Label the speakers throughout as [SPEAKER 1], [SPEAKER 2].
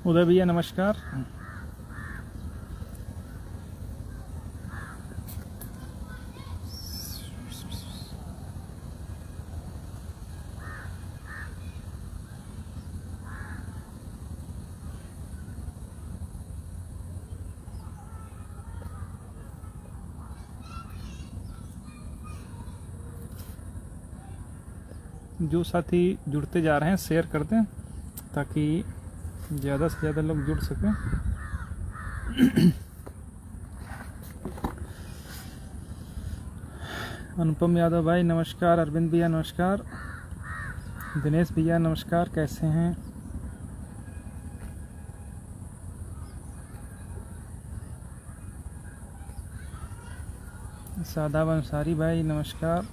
[SPEAKER 1] उदय भैया नमस्कार। जो साथी जुड़ते जा रहे हैं शेयर कर दें ताकि ज़्यादा से ज़्यादा लोग जुड़ सकें। अनुपम यादव भाई नमस्कार, अरविंद भैया नमस्कार, दिनेश भैया नमस्कार, कैसे हैं? सादाब अंसारी भाई नमस्कार।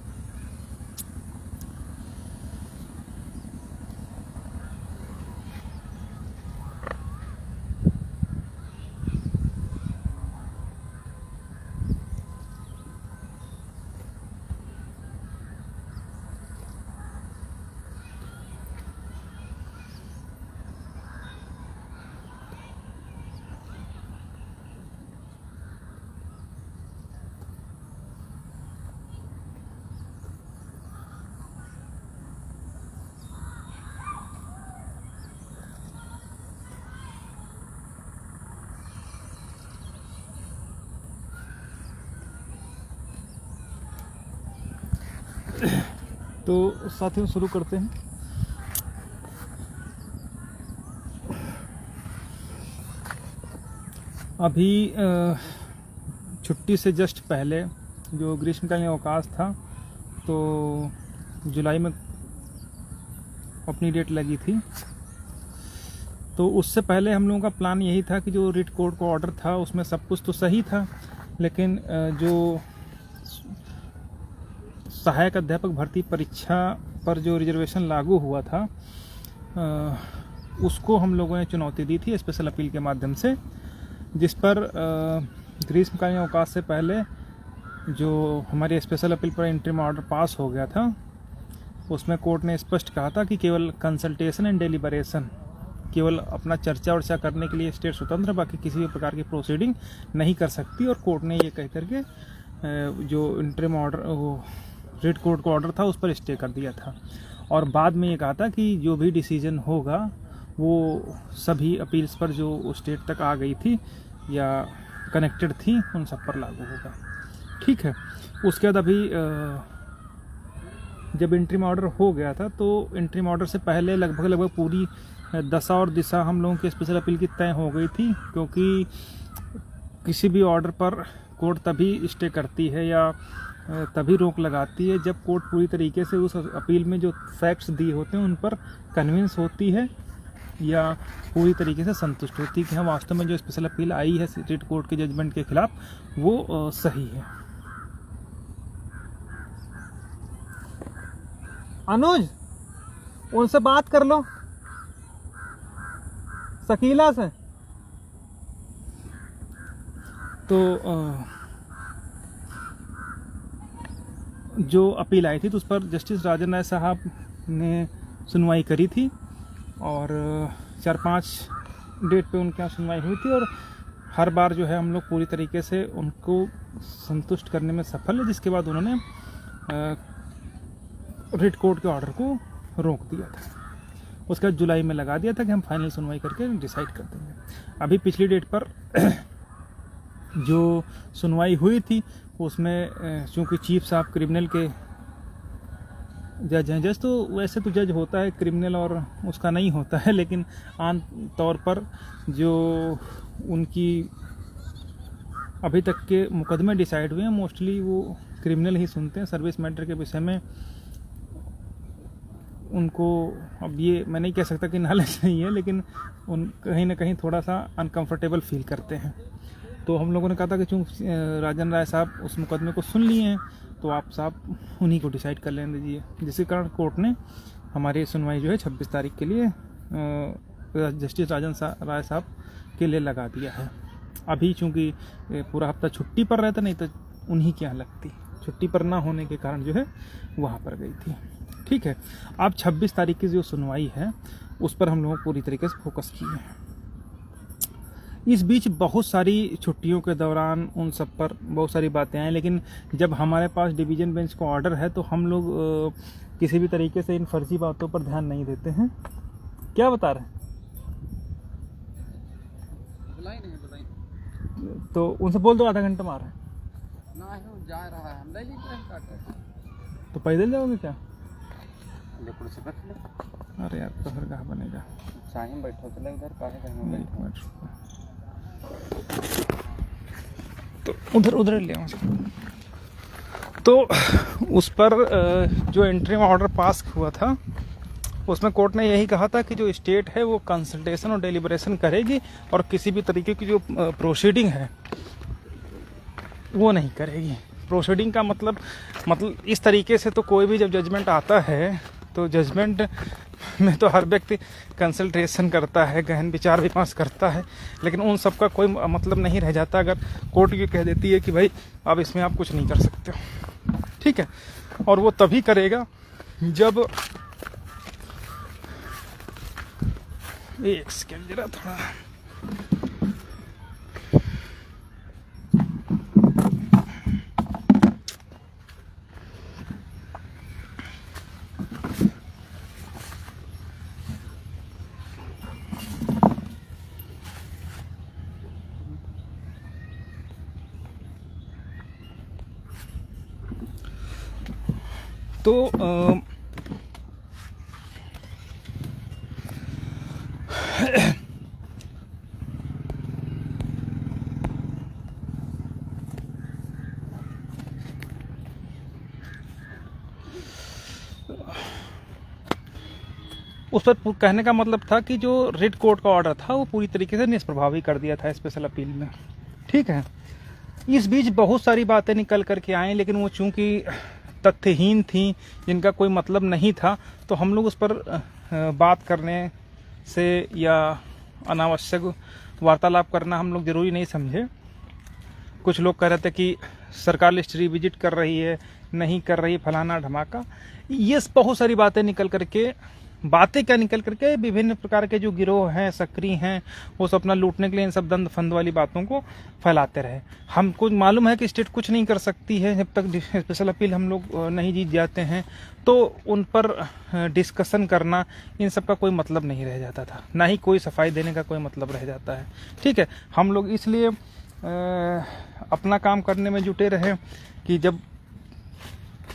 [SPEAKER 1] तो साथियों शुरू करते हैं। अभी छुट्टी से जस्ट पहले जो ग्रीष्मकालीन अवकाश था तो जुलाई में अपनी डेट लगी थी। तो उससे पहले हम लोगों का प्लान यही था कि जो रिट कोड का ऑर्डर था उसमें सब कुछ तो सही था, लेकिन जो सहायक अध्यापक भर्ती परीक्षा पर जो रिजर्वेशन लागू हुआ था उसको हम लोगों ने चुनौती दी थी स्पेशल अपील के माध्यम से, जिस पर ग्रीष्मकालीन अवकाश से पहले जो हमारे स्पेशल अपील पर इंटरिम ऑर्डर पास हो गया था उसमें कोर्ट ने स्पष्ट कहा था कि केवल कंसल्टेशन एंड डेलिबरेशन, केवल अपना चर्चा वर्चा करने के लिए स्टेट स्वतंत्र, बाकी किसी भी प्रकार की प्रोसीडिंग नहीं कर सकती। और कोर्ट ने ये कह करके जो इंटरिम ऑर्डर रिट कोर्ट का ऑर्डर था उस पर स्टे कर दिया था। और बाद में ये कहा था कि जो भी डिसीजन होगा वो सभी अपील्स पर जो स्टेट तक आ गई थी या कनेक्टेड थी उन सब पर लागू होगा। ठीक है। उसके बाद अभी जब इंटरिम ऑर्डर हो गया था तो इंटरिम ऑर्डर से पहले लगभग पूरी दशा और दिशा हम लोगों की स्पेशल अपील की तय हो गई थी, क्योंकि किसी भी ऑर्डर पर कोर्ट तभी स्टे करती है या तभी रोक लगाती है जब कोर्ट पूरी तरीके से उस अपील में जो फैक्ट्स दिए होते हैं उन पर कन्विंस होती है या पूरी तरीके से संतुष्ट होती है कि हाँ वास्तव में जो स्पेशल अपील आई है रिट कोर्ट के जजमेंट के खिलाफ वो सही है। अनुज उनसे बात कर लो, शकीला से। तो जो अपील आई थी तो उस पर जस्टिस राजन राय साहब ने सुनवाई करी थी और 4-5 डेट पे उनके यहाँ सुनवाई हुई थी और हर बार जो है हम लोग पूरी तरीके से उनको संतुष्ट करने में सफल है, जिसके बाद उन्होंने रिट कोर्ट के ऑर्डर को रोक दिया था। उसके बाद जुलाई में लगा दिया था कि हम फाइनल सुनवाई करके डिसाइड कर देंगे। अभी पिछली डेट पर जो सुनवाई हुई थी उसमें चूँकि चीफ साहब क्रिमिनल के जज हैं, जज तो वैसे तो जज होता है क्रिमिनल और उसका नहीं होता है, लेकिन आम तौर पर जो उनकी अभी तक के मुकदमे डिसाइड हुए हैं मोस्टली वो क्रिमिनल ही सुनते हैं। सर्विस मैटर के विषय में उनको अब ये मैं नहीं कह सकता कि नॉलेज नहीं है, लेकिन उन कहीं ना कहीं थोड़ा सा अनकंफर्टेबल फील करते हैं। तो हम लोगों ने कहा था कि चूँकि राजन राय साहब उस मुकदमे को सुन लिए हैं तो आप साहब उन्हीं को डिसाइड कर लेने दीजिए, जिसके कारण कोर्ट ने हमारी सुनवाई जो है 26 तारीख के लिए जस्टिस राजन राय साहब के लिए लगा दिया है। अभी चूँकि पूरा हफ्ता छुट्टी पर रहता, नहीं तो उन्हीं के यहाँ लगती, छुट्टी पर ना होने के कारण जो है वहाँ पर गई थी। ठीक है। अब 26 तारीख की जो सुनवाई है उस पर हम लोग पूरी तरीके से फोकस किए हैं। इस बीच बहुत सारी छुट्टियों के दौरान उन सब पर बहुत सारी बातें आई, लेकिन जब हमारे पास डिवीज़न बेंच का ऑर्डर है तो हम लोग किसी भी तरीके से इन फर्जी बातों पर ध्यान नहीं देते हैं। क्या बता रहे हैं? तो उनसे बोल दो आधा घंटा में आ रहा है
[SPEAKER 2] ना, जा रहा है, हम ले लीजिए।
[SPEAKER 1] तो पैदल जाओगे क्या?
[SPEAKER 2] कुर्सी पर ले।
[SPEAKER 1] अरे यार तो फिर कहाँ बनेगा?
[SPEAKER 2] साही में बैठो चले उधर, काहे कहीं
[SPEAKER 1] एक मिनट तो उधर उधर ले आओ। तो उस पर जो इंटरिम ऑर्डर पास हुआ था उसमें कोर्ट ने यही कहा था कि जो स्टेट है वो कंसल्टेशन और डेलिब्रेशन करेगी और किसी भी तरीके की जो प्रोसीडिंग है वो नहीं करेगी। प्रोसीडिंग का मतलब इस तरीके से तो कोई भी जब जजमेंट आता है तो जजमेंट में तो हर व्यक्ति कंसल्टेशन करता है, गहन विचार विमर्श करता है, लेकिन उन सब का कोई मतलब नहीं रह जाता अगर कोर्ट ये कह देती है कि भाई अब इसमें आप कुछ नहीं कर सकते हो। ठीक है, और वो तभी करेगा जब एक सेकेंड जरा थोड़ा तो उस पर कहने का मतलब था कि जो रिट कोर्ट का ऑर्डर था वो पूरी तरीके से निष्प्रभावी कर दिया था स्पेशल अपील में। ठीक है, इस बीच बहुत सारी बातें निकल करके आई, लेकिन वो चूंकि तथ्यहीन थी, जिनका कोई मतलब नहीं था, तो हम लोग उस पर बात करने से या अनावश्यक वार्तालाप करना हम लोग ज़रूरी नहीं समझे। कुछ लोग कह रहे थे कि सरकार लिस्ट रिविजिट कर रही है, नहीं कर रही, फलाना धमाका। ये बहुत सारी बातें निकल करके विभिन्न प्रकार के जो गिरोह हैं, सक्रिय हैं, वो सब अपना लूटने के लिए इन सब दंड फंद वाली बातों को फैलाते रहे। हमको मालूम है कि स्टेट कुछ नहीं कर सकती है जब तक स्पेशल अपील हम लोग नहीं जीत जाते हैं, तो उन पर डिस्कशन करना इन सब का कोई मतलब नहीं रह जाता था, ना ही कोई सफाई देने का कोई मतलब रह जाता है। ठीक है, हम लोग इसलिए अपना काम करने में जुटे रहे कि जब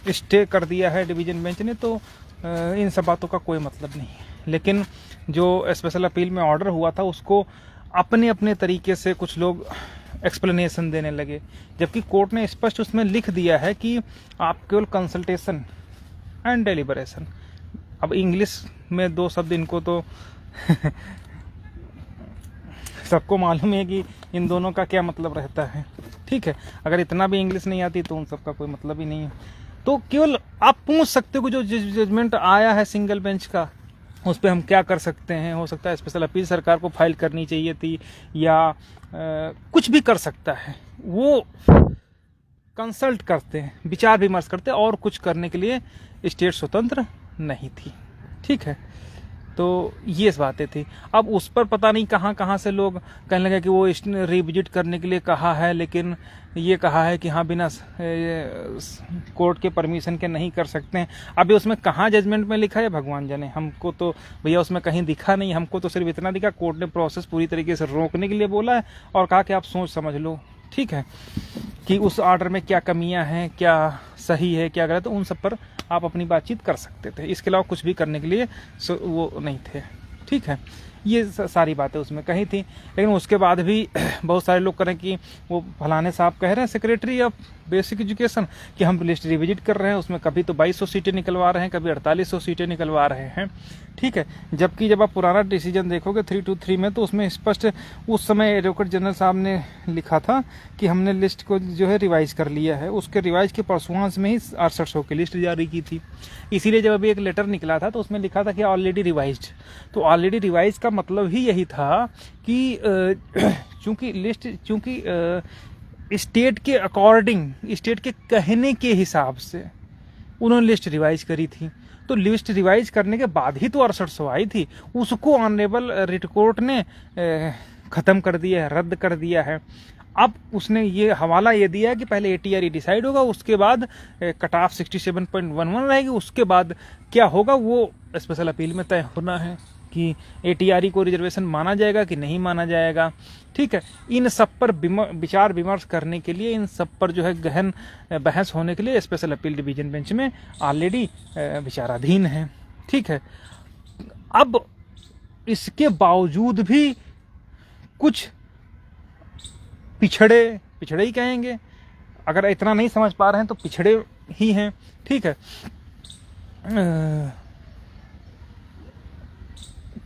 [SPEAKER 1] स्टे कर दिया है डिवीज़न बेंच ने तो इन सब बातों का कोई मतलब नहीं है। लेकिन जो स्पेशल अपील में ऑर्डर हुआ था उसको अपने अपने तरीके से कुछ लोग एक्सप्लेनेशन देने लगे, जबकि कोर्ट ने स्पष्ट उसमें लिख दिया है कि आप केवल कंसल्टेशन एंड डेलिब्रेशन। अब इंग्लिश में दो शब्द इनको तो सबको मालूम है कि इन दोनों का क्या मतलब रहता है। ठीक है, अगर इतना भी इंग्लिश नहीं आती तो उन सब का कोई मतलब ही नहीं है। तो केवल आप पूछ सकते हो जो जजमेंट आया है सिंगल बेंच का उस पर हम क्या कर सकते हैं। हो सकता है स्पेशल अपील सरकार को फाइल करनी चाहिए थी या कुछ भी कर सकता है। वो कंसल्ट करते हैं, विचार विमर्श करते हैं, और कुछ करने के लिए स्टेट स्वतंत्र नहीं थी। ठीक है, तो ये बातें थी। अब उस पर पता नहीं कहाँ कहाँ से लोग कहने लगे कि वो रिविजिट करने के लिए कहा है, लेकिन ये कहा है कि हाँ बिना कोर्ट के परमिशन के नहीं कर सकते हैं। अभी उसमें कहाँ जजमेंट में लिखा है भगवान जाने, हमको तो भैया उसमें कहीं दिखा नहीं। हमको तो सिर्फ इतना दिखा, कोर्ट ने प्रोसेस पूरी तरीके से रोकने के लिए बोला है और कहा कि आप सोच समझ लो। ठीक है, कि उस ऑर्डर में क्या कमियां हैं, क्या सही है, क्या गलत है, उन सब पर आप अपनी बातचीत कर सकते थे। इसके अलावा कुछ भी करने के लिए वो नहीं थे। ठीक है, ये सारी बातें उसमें कही थी। लेकिन उसके बाद भी बहुत सारे लोग करें कि वो फलाने साहब कह रहे हैं सेक्रेटरी ऑफ बेसिक एजुकेशन कि हम लिस्ट रिविजिट कर रहे हैं, उसमें कभी तो 2200 सीटें निकलवा रहे हैं, कभी 4800 सीटें निकलवा रहे हैं। ठीक है, जबकि जब आप पुराना डिसीजन देखोगे 323 में तो उसमें स्पष्ट उस समय एडवोकेट जनरल साहब ने लिखा था कि हमने लिस्ट को जो है रिवाइज कर लिया है। उसके रिवाइज के परसुआंस में ही 6800 की लिस्ट जारी की थी। इसीलिए जब अभी एक लेटर निकला था तो उसमें लिखा था कि ऑलरेडी रिवाइज्ड। तो ऑलरेडी रिवाइज का मतलब ही यही था कि चूंकि स्टेट के अकॉर्डिंग, स्टेट के कहने के हिसाब से उन्होंने लिस्ट रिवाइज करी थी। तो लिस्ट रिवाइज करने के बाद ही तो 6800 आई थी। उसको ऑनरेबल रिट कोर्ट ने ख़त्म कर दिया है, रद्द कर दिया है। अब उसने ये हवाला ये दिया है कि पहले ATRE डिसाइड होगा, उसके बाद कट ऑफ 67.11 रहेगी, उसके बाद क्या होगा वो स्पेशल अपील में तय होना है कि ATRE को रिजर्वेशन माना जाएगा कि नहीं माना जाएगा। ठीक है, इन सब पर विचार विमर्श करने के लिए, इन सब पर जो है गहन बहस होने के लिए स्पेशल अपील डिवीजन बेंच में ऑलरेडी विचाराधीन है। ठीक है, अब इसके बावजूद भी कुछ पिछड़े ही कहेंगे, अगर इतना नहीं समझ पा रहे हैं तो पिछड़े ही हैं। ठीक है,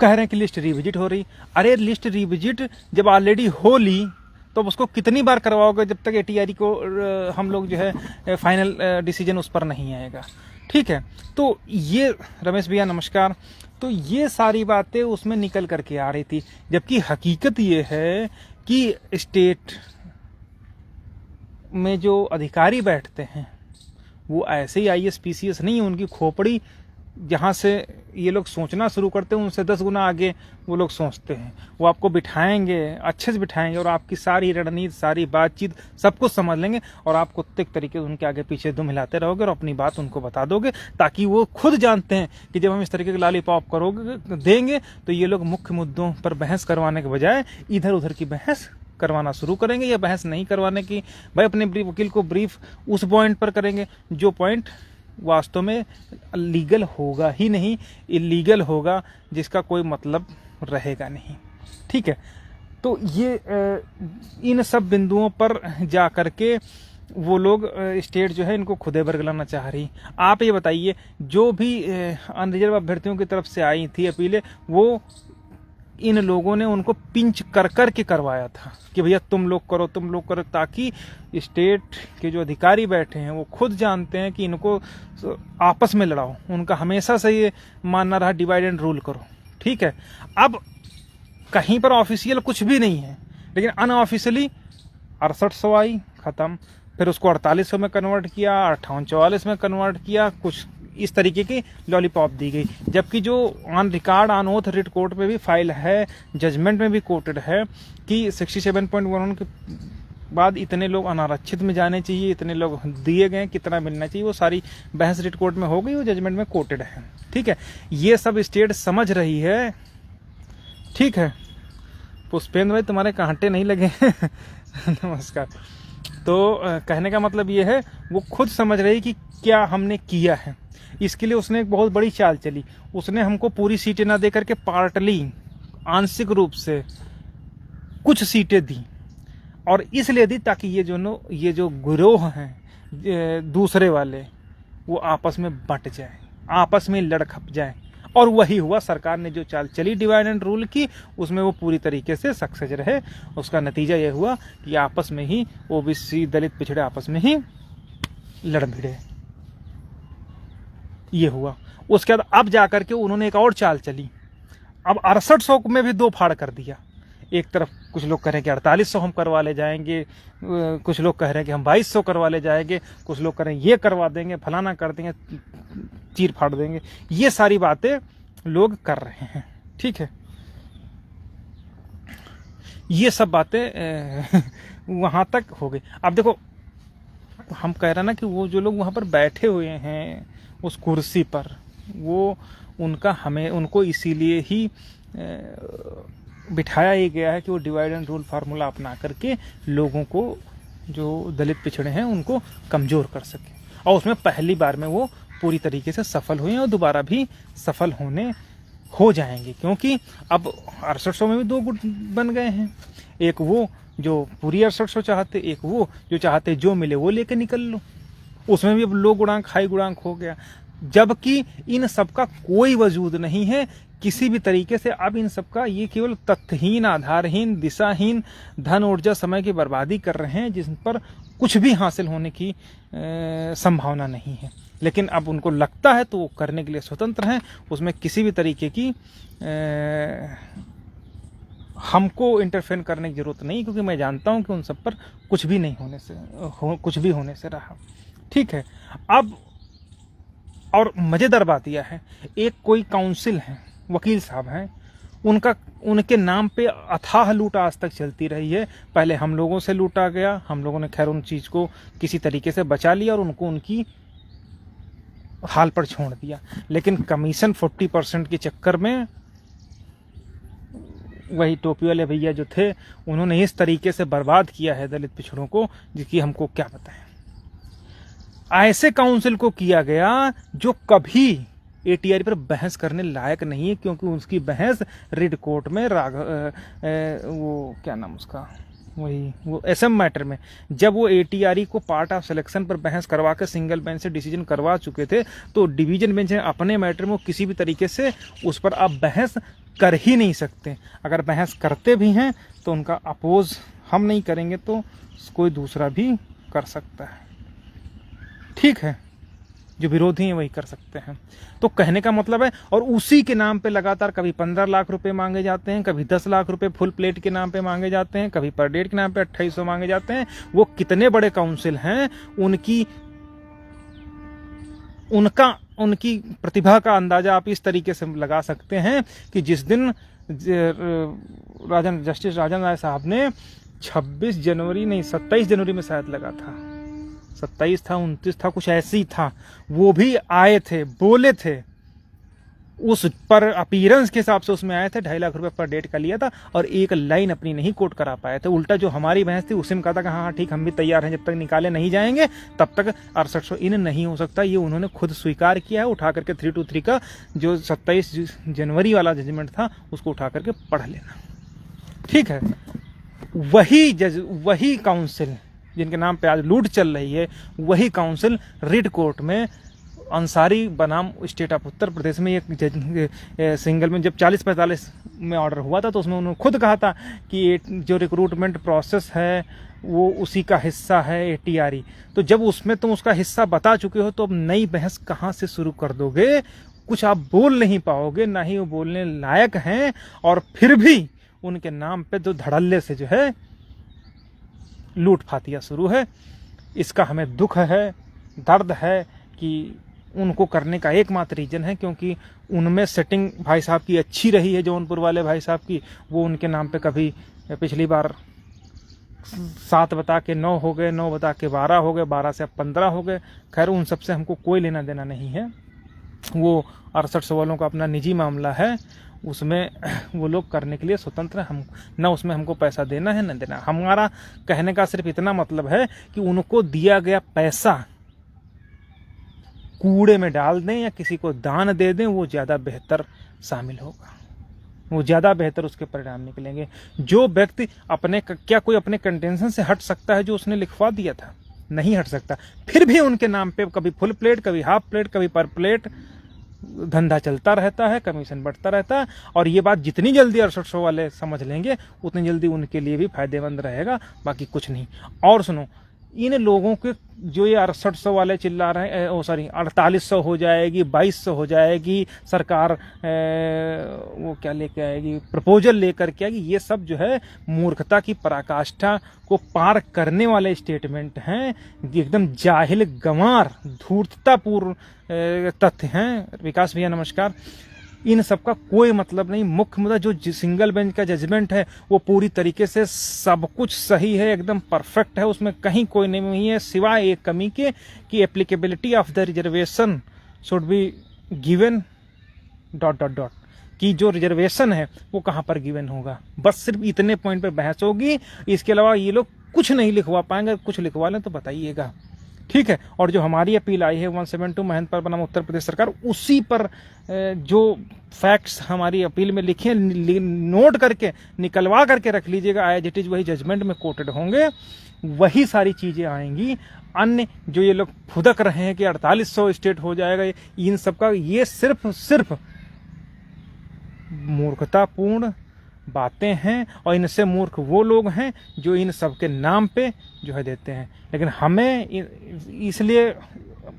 [SPEAKER 1] कह रहे हैं कि लिस्ट रिविजिट हो रही। अरे लिस्ट रिविजिट जब ऑलरेडी हो ली तो उसको कितनी बार करवाओगे जब तक ATRE को हम लोग जो है फाइनल डिसीजन उस पर नहीं आएगा। ठीक है, तो ये रमेश भैया नमस्कार। तो ये सारी बातें उसमें निकल करके आ रही थी, जबकि हकीकत ये है कि स्टेट में जो अधिकारी बैठते हैं वो ऐसे ही IAS PCS नहीं है, उनकी खोपड़ी जहाँ से ये लोग सोचना शुरू करते हैं उनसे 10 गुना आगे वो लोग सोचते हैं। वो आपको बिठाएंगे, अच्छे से बिठाएंगे और आपकी सारी रणनीति, सारी बातचीत सब कुछ समझ लेंगे और आप कुत्ते के तरीके से उनके आगे पीछे दुम हिलाते रहोगे और अपनी बात उनको बता दोगे, ताकि वो खुद जानते हैं कि जब हम इस तरीके के लॉलीपॉप देंगे तो ये लोग मुख्य मुद्दों पर बहस करवाने के बजाय इधर उधर की बहस करवाना शुरू करेंगे, या बहस नहीं करवाने की भाई अपने वकील को ब्रीफ उस पॉइंट पर करेंगे जो पॉइंट वास्तव में लीगल होगा ही नहीं, इलीगल होगा, जिसका कोई मतलब रहेगा नहीं। ठीक है, तो ये इन सब बिंदुओं पर जा करके वो लोग स्टेट जो है इनको खुदे बरगलाना चाह रही। आप ये बताइए, जो भी अनरिजर्व अभ्यर्थियों की तरफ से आई थी अपीलें, वो इन लोगों ने उनको पिंच कर कर के करवाया था कि भैया तुम लोग करो, ताकि स्टेट के जो अधिकारी बैठे हैं वो खुद जानते हैं कि इनको आपस में लड़ाओ। उनका हमेशा से ये मानना रहा डिवाइड एंड रूल करो। ठीक है, अब कहीं पर ऑफिशियल कुछ भी नहीं है, लेकिन अनऑफिशियली 6800 आई, खत्म, फिर उसको 4800 में कन्वर्ट किया, 5844 में कन्वर्ट किया, कुछ इस तरीके की लॉलीपॉप दी गई। जबकि जो on record on oath writ court में भी फाइल है, जजमेंट में भी कोटेड है कि 67.11 के बाद इतने लोग अनारक्षित में जाने चाहिए, इतने लोग दिए गए, कितना मिलना चाहिए, वो सारी बहस रिट कोर्ट में हो गई, वो जजमेंट में कोटेड है। ठीक है, ये सब स्टेट समझ रही है। ठीक है, पुष्पेंद्र भाई तुम्हारे कांटे नहीं लगे नमस्कार। तो कहने का मतलब ये है, वो खुद समझ रही कि क्या हमने किया है। इसके लिए उसने एक बहुत बड़ी चाल चली, उसने हमको पूरी सीटें ना दे करके पार्टली, आंशिक रूप से कुछ सीटें दी, और इसलिए दी ताकि ये जो गिरोह हैं दूसरे वाले, वो आपस में बंट जाए, आपस में लड़खप जाए। और वही हुआ, सरकार ने जो चाल चली डिवाइड एंड रूल की, उसमें वो पूरी तरीके से सक्सेस रहे। उसका नतीजा ये हुआ कि आपस में ही OBC दलित पिछड़े आपस में ही लड़ भिड़े। ये हुआ। उसके बाद अब जाकर के उन्होंने एक और चाल चली, अब 6800 में भी 2 फाड़ कर दिया। एक तरफ कुछ लोग कह रहे हैं कि 4800 हम करवा ले जाएंगे, कुछ लोग कह रहे हैं कि हम 2200 करवा ले जाएंगे, कुछ लोग कह रहे हैं ये करवा देंगे, फलाना कर देंगे, चीर फाड़ देंगे। ये सारी बातें लोग कर रहे हैं। ठीक है, ये सब बातें वहां तक हो गई। अब देखो, हम कह रहे हैं ना कि वो जो लोग वहां पर बैठे हुए हैं उस कुर्सी पर, वो उनको इसीलिए ही बिठाया ही गया है कि वो डिवाइड एंड रूल फार्मूला अपना करके लोगों को, जो दलित पिछड़े हैं, उनको कमजोर कर सके। और उसमें पहली बार में वो पूरी तरीके से सफल हुए हैं और दोबारा भी सफल हो जाएंगे, क्योंकि अब 6800 में भी 2 गुट बन गए हैं। एक वो जो पूरी 6800 चाहते, एक वो जो चाहते जो मिले वो लेके निकल लो। उसमें भी अब लो गुणांक हाई गुणांक हो गया, जबकि इन सबका कोई वजूद नहीं है किसी भी तरीके से। अब इन सबका ये केवल तथ्यहीन, आधारहीन, दिशाहीन, धन ऊर्जा समय की बर्बादी कर रहे हैं, जिस पर कुछ भी हासिल होने की संभावना नहीं है। लेकिन अब उनको लगता है तो वो करने के लिए स्वतंत्र हैं, उसमें किसी भी तरीके की हमको इंटरफेयर करने की जरूरत नहीं, क्योंकि मैं जानता हूं कि उन सब पर कुछ भी होने से रहा। ठीक है, अब और मजेदार बात यह है, एक कोई काउंसिल है, वकील साहब हैं, उनके नाम पे अथाह लूट आज तक चलती रही है। पहले हम लोगों से लूटा गया, हम लोगों ने खैर उन चीज़ को किसी तरीके से बचा लिया और उनको उनकी हाल पर छोड़ दिया, लेकिन कमीशन 40% के चक्कर में वही टोपी वाले भैया जो थे उन्होंने इस तरीके से बर्बाद किया है दलित पिछड़ों को, जिसकी हमको क्या बताएं। ऐसे काउंसिल को किया गया जो कभी एटीआर पर बहस करने लायक नहीं है, क्योंकि उसकी बहस रिड कोर्ट में वो क्या नाम उसका, वही वो एसएम मैटर में, जब वो एटीआर को पार्ट ऑफ सिलेक्शन पर बहस करवा कर सिंगल बेंच से डिसीजन करवा चुके थे, तो डिवीजन बेंच ने अपने मैटर में किसी भी तरीके से उस पर आप बहस कर ही नहीं सकते। अगर बहस करते भी हैं तो उनका अपोज हम नहीं करेंगे तो कोई दूसरा भी कर सकता है, ठीक है, जो विरोधी हैं वही कर सकते हैं। तो कहने का मतलब है, और उसी के नाम पे लगातार कभी 15 लाख रुपए मांगे जाते हैं, कभी 10 लाख रुपए फुल प्लेट के नाम पे मांगे जाते हैं, कभी पर डेट के नाम पे 2800 मांगे जाते हैं। वो कितने बड़े काउंसिल हैं, उनकी प्रतिभा का अंदाजा आप इस तरीके से लगा सकते हैं कि जिस दिन जस्टिस राजन राय साहब ने 27 जनवरी में शायद लगा था, 27 था 29 था कुछ ऐसे ही था, वो भी आए थे, बोले थे, उस पर अपीयरेंस के हिसाब से उसमें आए थे, 2.5 लाख रुपए पर डेट का लिया था और एक लाइन अपनी नहीं कोट करा पाए थे। उल्टा जो हमारी बहस थी उसी में कहा था कि हाँ ठीक हम भी तैयार हैं, जब तक निकाले नहीं जाएंगे तब तक 6800 इन नहीं हो सकता। ये उन्होंने खुद स्वीकार किया है, उठा करके 323 का जो 27 जनवरी वाला जजमेंट था उसको उठा करके पढ़ लेना, ठीक है। वही काउंसिल जिनके नाम पे आज लूट चल रही है, वही काउंसिल रिड कोर्ट में अंसारी बनाम स्टेट ऑफ उत्तर प्रदेश में एक सिंगल में जब 40-45 में ऑर्डर हुआ था तो उसमें उन्होंने खुद कहा था कि जो रिक्रूटमेंट प्रोसेस है वो उसी का हिस्सा है एटीआरई। तो जब उसमें तुम उसका हिस्सा बता चुके हो तो अब नई बहस कहाँ से शुरू कर दोगे? कुछ आप बोल नहीं पाओगे, ना ही वो बोलने लायक हैं, और फिर भी उनके नाम पे जो धड़ल्ले से जो है लूट फातिया शुरू है। इसका हमें दुख है, दर्द है कि उनको करने का एकमात्र रीजन है क्योंकि उनमें सेटिंग भाई साहब की अच्छी रही है, जौनपुर वाले भाई साहब की। वो उनके नाम पे कभी पिछली बार 7 बता के 9 हो गए, 9 बता के 12 हो गए, 12 से अब 15 हो गए। खैर उन सबसे हमको कोई लेना देना नहीं है, वो 68 वालों का अपना निजी मामला है, उसमें वो लोग करने के लिए स्वतंत्र। हम न उसमें हमको पैसा देना है न देना। हमारा कहने का सिर्फ इतना मतलब है कि उनको दिया गया पैसा कूड़े में डाल दें या किसी को दान दे दें, वो ज़्यादा बेहतर शामिल होगा, वो ज़्यादा बेहतर उसके परिणाम निकलेंगे। जो व्यक्ति क्या कोई अपने कंटेंशन से हट सकता है जो उसने लिखवा दिया था? नहीं हट सकता। फिर भी उनके नाम पे कभी फुल प्लेट, कभी हाफ प्लेट, कभी पर प्लेट धंधा चलता रहता है, कमीशन बढ़ता रहता है। और ये बात जितनी जल्दी 6800 वाले समझ लेंगे उतनी जल्दी उनके लिए भी फायदेमंद रहेगा, बाकी कुछ नहीं। और सुनो, इन लोगों के जो ये 6800 वाले चिल्ला रहे हैं, 4800 हो जाएगी, 2200 हो जाएगी, सरकार वो क्या लेके आएगी, प्रपोजल लेकर के आएगी, ये सब जो है मूर्खता की पराकाष्ठा को पार करने वाले स्टेटमेंट हैं, एकदम जाहिल गंवार धूर्ततापूर्ण तथ्य हैं। विकास भैया नमस्कार। इन सब का कोई मतलब नहीं। मुख्य मुद्दा जो सिंगल बेंच का जजमेंट है वो पूरी तरीके से सब कुछ सही है, एकदम परफेक्ट है, उसमें कहीं कोई नहीं है सिवाय एक कमी के कि applicability of the reservation should be given ... कि जो रिजर्वेशन है वो कहाँ पर गिवन होगा। बस सिर्फ इतने पॉइंट पर बहस होगी, इसके अलावा ये लोग कुछ नहीं लिखवा पाएंगे। कुछ लिखवा लें तो बताइएगा, ठीक है। और जो हमारी अपील आई है 172 महंत पर बनाम उत्तर प्रदेश सरकार, उसी पर जो फैक्ट्स हमारी अपील में लिखे नोट करके निकलवा करके रख लीजिएगा। एज इट इज वही जजमेंट में कोटेड होंगे, वही सारी चीजें आएंगी। अन्य जो ये लोग फुदक रहे हैं कि 4800 स्टेट हो जाएगा, इन सब का ये सिर्फ मूर्खतापूर्ण बातें हैं, और इनसे मूर्ख वो लोग हैं जो इन सब के नाम पे जो है देते हैं। लेकिन हमें इसलिए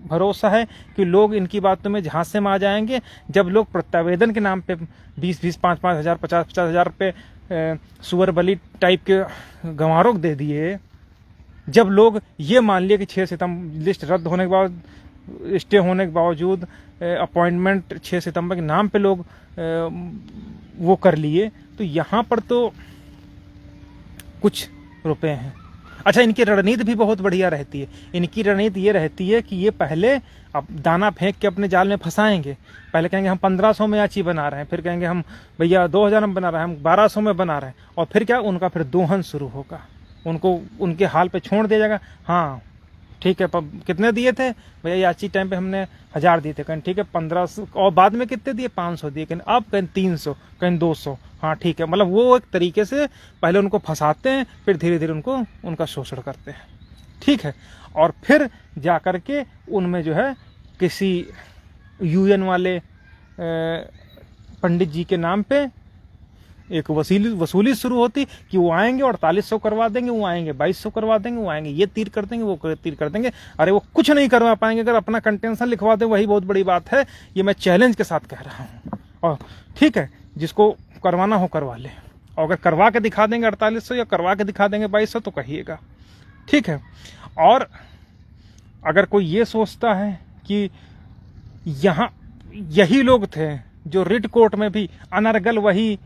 [SPEAKER 1] भरोसा है कि लोग इनकी बातों में झांसे में आ जाएंगे जब लोग प्रत्यावेदन के नाम पे 20-20, 5-5 हज़ार, 50-50 हज़ार रुपये सुअर बलि टाइप के गंवारों को दे दिए। जब लोग ये मान लिए कि 6 सितंबर लिस्ट रद्द होने के बाद, स्टे होने के बावजूद अपॉइंटमेंट 6 सितंबर के नाम पे लोग वो कर लिए, तो यहाँ पर तो कुछ रुपए हैं। अच्छा, इनकी रणनीति भी बहुत बढ़िया रहती है। इनकी रणनीति ये रहती है कि ये पहले अब दाना फेंक के अपने जाल में फंसाएंगे। पहले कहेंगे हम 1500 में आची बना रहे हैं, फिर कहेंगे हम भैया 2000 में बना रहे हैं, हम 1200 में बना रहे हैं, और फिर क्या, उनका फिर दोहन शुरू होगा, उनको उनके हाल पे छोड़ दिया जाएगा। हाँ ठीक है, कितने दिए थे भैया, याची टाइम पे हमने 1000 दिए थे, कहीं ठीक है 1500, और बाद में कितने दिए, 500 दिए, कहीं अब कहीं 300, कहीं 200। हाँ ठीक है, मतलब वो एक तरीके से पहले उनको फंसाते हैं, फिर धीरे धीरे उनको उनका शोषण करते हैं। ठीक है, और फिर जा कर के उनमें जो है किसी यूएन वाले पंडित जी के नाम पे एक वसूली शुरू होती कि वो आएंगे 4800 करवा देंगे, वो आएंगे 2200 करवा देंगे, वो आएंगे ये तीर कर देंगे, वो तीर कर देंगे। अरे वो कुछ नहीं करवा पाएंगे, अगर अपना कंटेंशन लिखवा दें वही बहुत बड़ी बात है। ये मैं चैलेंज के साथ कह रहा हूँ। और ठीक है, जिसको करवाना हो करवा ले, और अगर करवा के दिखा देंगे 4800 या करवा के दिखा देंगे 2200 तो कहिएगा। ठीक है, और अगर कोई ये सोचता है कि यहाँ यही लोग थे जो रिट कोर्ट में भी अनर्गल वही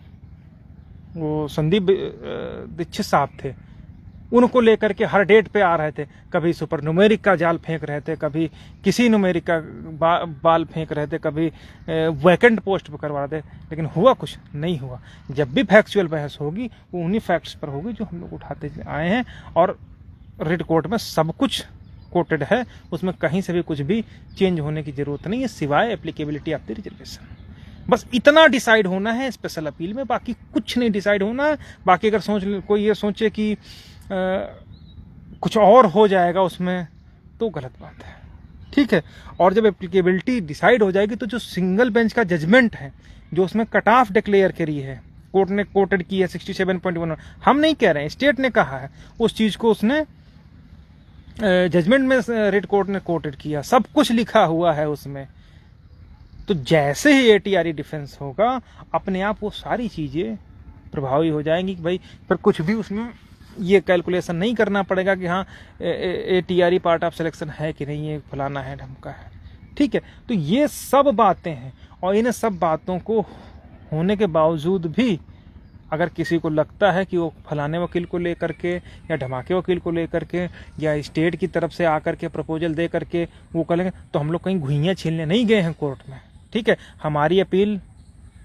[SPEAKER 1] वो संदीप दीक्षित साहब थे, उनको लेकर के हर डेट पे आ रहे थे, कभी सुपर न्यूमेरिक का जाल फेंक रहे थे, कभी किसी न्यूमेरिक का बाल फेंक रहे थे, कभी वैकेंट पोस्ट पर करवा रहे थे, लेकिन हुआ कुछ नहीं हुआ। जब भी फैक्चुअल बहस होगी वो उन्हीं फैक्ट्स पर होगी जो हम लोग उठाते आए हैं, और रिट कोर्ट में सब कुछ कोटेड है, उसमें कहीं से भी कुछ भी चेंज होने की जरूरत नहीं है, सिवाय एप्लीकेबिलिटी ऑफ द रिजर्वेशन। बस इतना डिसाइड होना है स्पेशल अपील में, बाकी कुछ नहीं डिसाइड होना है। बाकी अगर कोई ये सोचे कि कुछ और हो जाएगा उसमें, तो गलत बात है। ठीक है, और जब एप्लीकेबिलिटी डिसाइड हो जाएगी तो जो सिंगल बेंच का जजमेंट है, जो उसमें कट ऑफ डिक्लेयर करी है, कोर्ट ने कोटेड की है 67.1, हम नहीं कह रहे हैं, स्टेट ने कहा है, उस चीज को उसने जजमेंट में रिट कोर्ट ने कोटेड किया, सब कुछ लिखा हुआ है उसमें। तो जैसे ही एटीआरई डिफेंस होगा, अपने आप वो सारी चीजें प्रभावी हो जाएंगी कि भाई फिर कुछ भी उसमें ये कैलकुलेशन नहीं करना पड़ेगा कि हाँ एटीआरई पार्ट ऑफ सिलेक्शन है कि नहीं, ये फलाना है ढमका है। ठीक है, तो ये सब बातें हैं, और इन सब बातों को होने के बावजूद भी अगर किसी को लगता है कि वो फलाने वकील को लेकर के या धमाके वकील को लेकर के या स्टेट की तरफ से आकर के प्रपोजल दे करके वो करेंगे, तो हम लोग कहीं घुइयाँ छीलने नहीं गए हैं कोर्ट में। ठीक है, हमारी अपील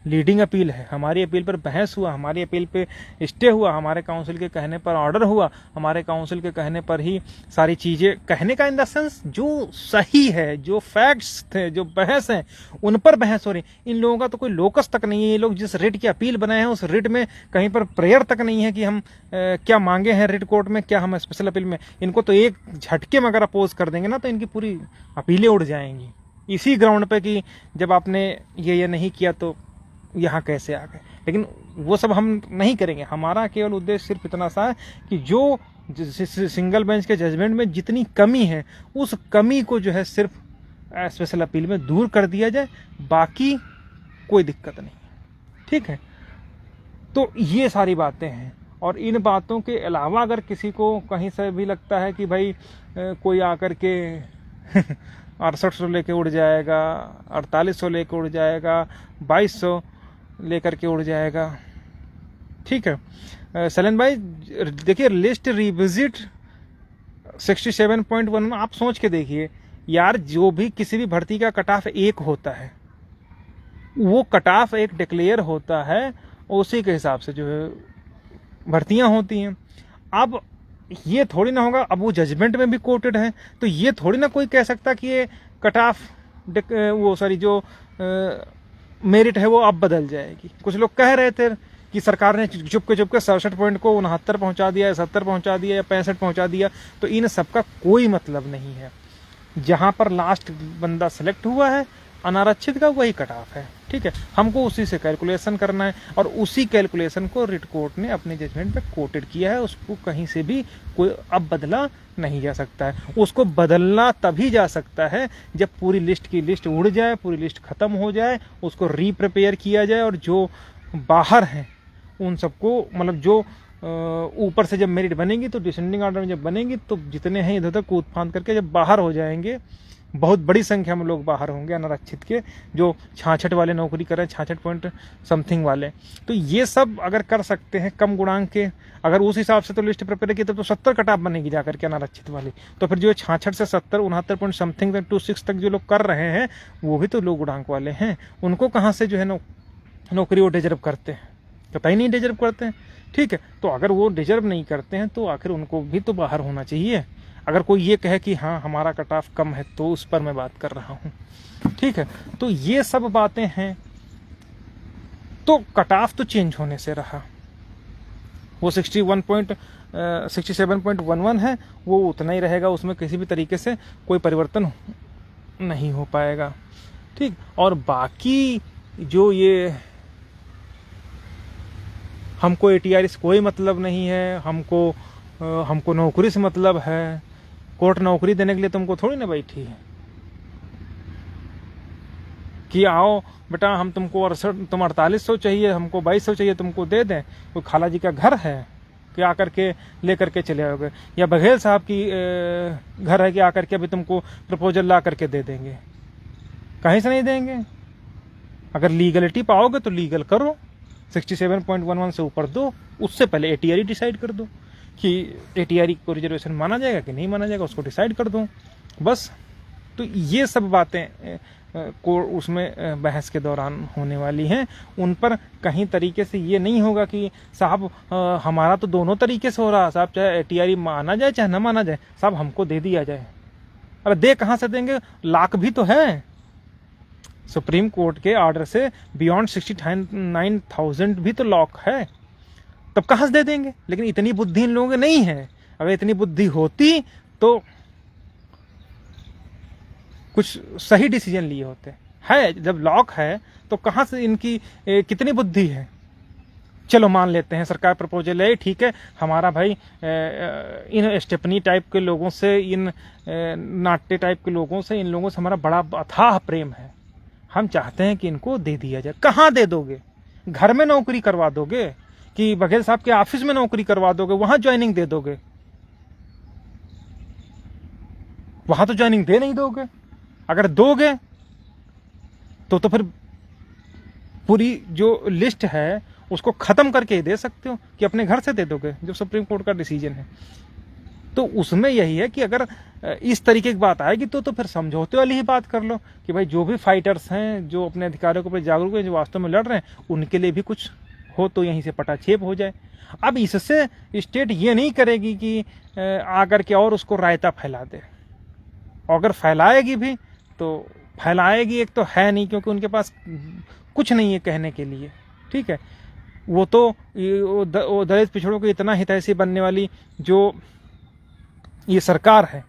[SPEAKER 1] लीडिंग अपील है, हमारी अपील पर बहस हुआ, हमारी अपील पे स्टे हुआ, हमारे काउंसिल के कहने पर ऑर्डर हुआ, हमारे काउंसिल के कहने पर ही सारी चीजें, कहने का इन द सेंस जो सही है, जो फैक्ट्स थे, जो बहस है, उन पर बहस हो रही। इन लोगों का तो कोई लोकस तक नहीं है, ये लोग जिस रिट की अपील बनाए हैं उस रिट में कहीं पर प्रेयर तक नहीं है कि हम क्या मांगे हैं रिट कोर्ट में, क्या हम स्पेशल अपील में। इनको तो एक झटके में अगर अपोज कर देंगे ना तो इनकी पूरी अपीलें उड़ जाएंगी, इसी ग्राउंड पे कि जब आपने ये नहीं किया तो यहाँ कैसे आ गए। लेकिन वो सब हम नहीं करेंगे, हमारा केवल उद्देश्य सिर्फ इतना सा है कि जो सिंगल बेंच के जजमेंट में जितनी कमी है उस कमी को जो है सिर्फ स्पेशल अपील में दूर कर दिया जाए, बाकी कोई दिक्कत नहीं। ठीक है, तो ये सारी बातें हैं। और इन बातों के अलावा अगर किसी को कहीं से भी लगता है कि भाई कोई आकर के 6800 लेके उड़ जाएगा, 4800 लेके उड़ जाएगा, 2200 लेकर के उड़ जाएगा, ठीक है। सलन भाई देखिए, लिस्ट रिविजिट 67.1 आप सोच के देखिए यार, जो भी किसी भी भर्ती का कट ऑफ एक होता है, वो कट ऑफ एक डिक्लेयर होता है, उसी के हिसाब से जो है भर्तियां होती हैं। अब ये थोड़ी ना होगा, अब वो जजमेंट में भी कोटेड है, तो ये थोड़ी ना कोई कह सकता कि ये कट ऑफ वो सॉरी जो मेरिट है वो अब बदल जाएगी। कुछ लोग कह रहे थे कि सरकार ने चुपके 67 पॉइंट को 69 पहुंचा दिया, 70 पहुंचा दिया या 65 पहुंचा दिया, तो इन सबका कोई मतलब नहीं है। जहां पर लास्ट बंदा सेलेक्ट हुआ है अनारक्षित का, वही कट ऑफ है। ठीक है, हमको उसी से कैलकुलेशन करना है, और उसी कैलकुलेशन को रिट कोर्ट ने अपने जजमेंट में कोटेड किया है। उसको कहीं से भी कोई अब बदला नहीं जा सकता है। उसको बदलना तभी जा सकता है जब पूरी लिस्ट की लिस्ट उड़ जाए, पूरी लिस्ट खत्म हो जाए, उसको रीप्रिपेयर किया जाए, और जो बाहर हैं उन सबको, मतलब जो ऊपर से जब मेरिट बनेगी तो डिसेंडिंग ऑर्डर में जब बनेगी तो जितने हैं इधर उधर कूद फांद करके जब बाहर हो जाएंगे, बहुत बड़ी संख्या में लोग बाहर होंगे अनारक्षित के, जो 66 वाले नौकरी कर रहे हैं, 66 पॉइंट समथिंग वाले। तो ये सब अगर कर सकते हैं कम गुणांक के, अगर उस हिसाब से तो लिस्ट प्रिपेयर की तो 70 कट ऑफ बनेगी जाकर के अनारक्षित वाली। तो फिर जो 66 से 70, 69 पॉइंट समथिंग 26 तक जो लोग कर रहे हैं वो भी तो लो गुणांक वाले हैं। उनको कहाँ से जो है नौकरी वो डिजर्व करते हैं? कतई नहीं डिजर्व करते हैं। ठीक है, तो अगर वो डिजर्व नहीं करते हैं तो आखिर उनको भी तो बाहर होना चाहिए। अगर कोई ये कहे कि हाँ हमारा कट ऑफ कम है तो उस पर मैं बात कर रहा हूँ। ठीक है, तो ये सब बातें हैं। तो कट ऑफ तो चेंज होने से रहा, वो 67.11 है, वो उतना ही रहेगा, उसमें किसी भी तरीके से कोई परिवर्तन नहीं हो पाएगा। ठीक, और बाकी जो ये हमको ATR से कोई मतलब नहीं है, हमको नौकरी से मतलब है, कोर्ट नौकरी देने के लिए तुमको थोड़ी ना बैठी है कि आओ बेटा हम तुमको 4800 चाहिए, हमको 2200 चाहिए, तुमको दे दें। कोई खाला जी का घर है कि आकर के ले करके चले आओगे, या बघेल साहब की घर है कि आकर के अभी तुमको प्रपोजल ला करके दे देंगे? कहीं से नहीं देंगे। अगर लीगलिटी पाओगे तो लीगल करो, 67.11 से ऊपर दो, उससे पहले ATR डिसाइड कर दो कि ATR को रिजर्वेशन माना जाएगा कि नहीं माना जाएगा, उसको डिसाइड कर दो बस। तो ये सब बातें को उसमें बहस के दौरान होने वाली हैं। उन पर कहीं तरीके से ये नहीं होगा कि साहब हमारा तो दोनों तरीके से हो रहा, साहब चाहे ATR माना जाए चाहे न माना जाए, साहब हमको दे दिया जाए। अरे दे कहाँ से देंगे? लाख भी तो है। सुप्रीम कोर्ट के ऑर्डर से बियॉन्ड 69,000 भी तो लॉक है, तब कहाँ से दे देंगे? लेकिन इतनी बुद्धि इन लोगों के नहीं है। अगर इतनी बुद्धि होती तो कुछ सही डिसीजन लिए होते है। जब लॉक है तो कहाँ से इनकी कितनी बुद्धि है? चलो मान लेते हैं सरकार प्रपोजल है, ठीक है, हमारा भाई इन स्टेपनी टाइप के लोगों से, इन नाट्य टाइप के लोगों से, इन लोगों से हमारा बड़ा अथाह प्रेम है, हम चाहते हैं कि इनको दे दिया जाए। कहाँ दे दोगे? घर में नौकरी करवा दोगे कि बघेल साहब के ऑफिस में नौकरी करवा दोगे, वहां ज्वाइनिंग दे दोगे? वहां तो ज्वाइनिंग दे नहीं दोगे। अगर दोगे तो फिर पूरी जो लिस्ट है उसको खत्म करके ही दे सकते हो कि अपने घर से दे दोगे, जो सुप्रीम कोर्ट का डिसीजन है। तो उसमें यही है कि अगर इस तरीके की बात आएगी तो फिर समझौते वाली ही बात कर लो कि भाई जो भी फाइटर्स हैं, जो अपने अधिकारों के प्रति जागरूक हैं, जो वास्तव में लड़ रहे हैं, उनके लिए भी कुछ हो तो यहीं से पटाक्षेप हो जाए। अब इससे स्टेट ये नहीं करेगी कि आकर के और उसको रायता फैला दे। अगर फैलाएगी भी तो फैलाएगी, एक तो है नहीं, क्योंकि उनके पास कुछ नहीं है कहने के लिए। ठीक है, वो तो दलित पिछड़ों को इतना हितैषी बनने वाली जो ये सरकार है,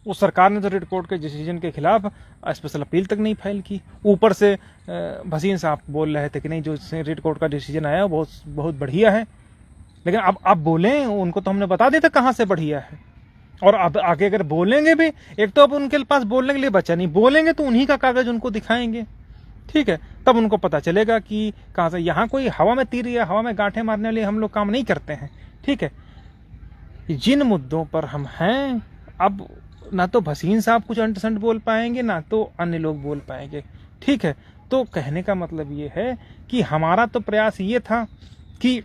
[SPEAKER 1] उस सरकार ने तो रेड कोर्ट के डिसीजन के खिलाफ स्पेशल अपील तक नहीं फाइल की। ऊपर से भसीन साहब बोल रहे थे कि नहीं, जो रेड कोर्ट का डिसीजन आया वो बहुत बढ़िया है। लेकिन अब बोलें, उनको तो हमने बता दिया था कहाँ से बढ़िया है। और अब आगे अगर बोलेंगे भी, एक तो अब उनके पास बोलने के लिए बचा नहीं, बोलेंगे तो उन्हीं का कागज उनको दिखाएंगे। ठीक है, तब उनको पता चलेगा कि कहाँ से। यहाँ कोई हवा में तीर या हवा में गांठें मारने वाले हम लोग काम नहीं करते हैं। ठीक है, जिन मुद्दों पर हम हैं, अब ना तो भसीन साहब कुछ अंटसंट बोल पाएंगे, ना तो अन्य लोग बोल पाएंगे। ठीक है, तो कहने का मतलब ये है कि हमारा तो प्रयास ये था कि